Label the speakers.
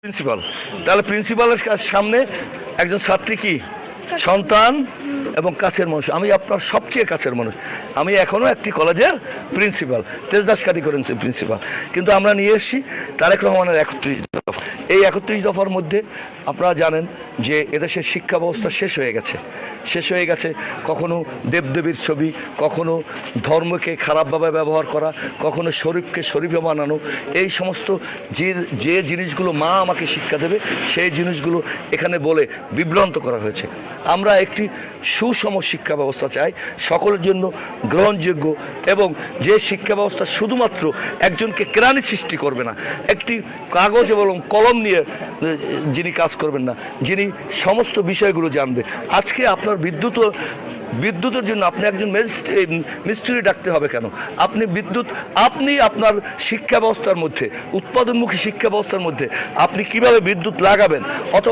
Speaker 1: Principal, তাহলে প্রিন্সিপালের সামনে একজন ছাত্রী কি সন্তান এবং কাছের মানুষ। আমি আপনার সবচেয়ে কাছের মানুষ। আমি এখনও একটি কলেজের প্রিন্সিপাল, তেজদাস কারিগরি প্রিন্সিপাল। কিন্তু আমরা নিয়ে এসেছি তারেক রহমানের 31 দফা। এই 31 দফার মধ্যে আপনারা জানেন যে এদেশের শিক্ষা ব্যবস্থা শেষ হয়ে গেছে। কখনো দেবদেবীর ছবি, কখনো ধর্মকে খারাপভাবে ব্যবহার করা, কখনো শরীফকে শরীফে বানানো, এই সমস্ত যে জিনিসগুলো মা আমাকে শিক্ষা দেবে সেই জিনিসগুলো এখানে বলে বিভ্রান্ত করা হয়েছে। আমরা একটি সুষম শিক্ষা ব্যবস্থা চাই, সকলের জন্য গ্রহণযোগ্য, এবং যে শিক্ষা ব্যবস্থা শুধুমাত্র একজনকে কেরানি সৃষ্টি করবে না, একটি কাগজ এবং কলম নিয়ে যিনি কাজ করবেন না, যিনি সমস্ত বিষয়গুলো জানবে। আজকে আপনার বিদ্যুতের জন্য আপনি একজন মিস্ত্রি ডাকতে হবে কেন? আপনি আপনার শিক্ষা ব্যবস্থার মধ্যে, উৎপাদনমুখী শিক্ষা ব্যবস্থার মধ্যে আপনি কিভাবে বিদ্যুৎ লাগাবেন, অথবা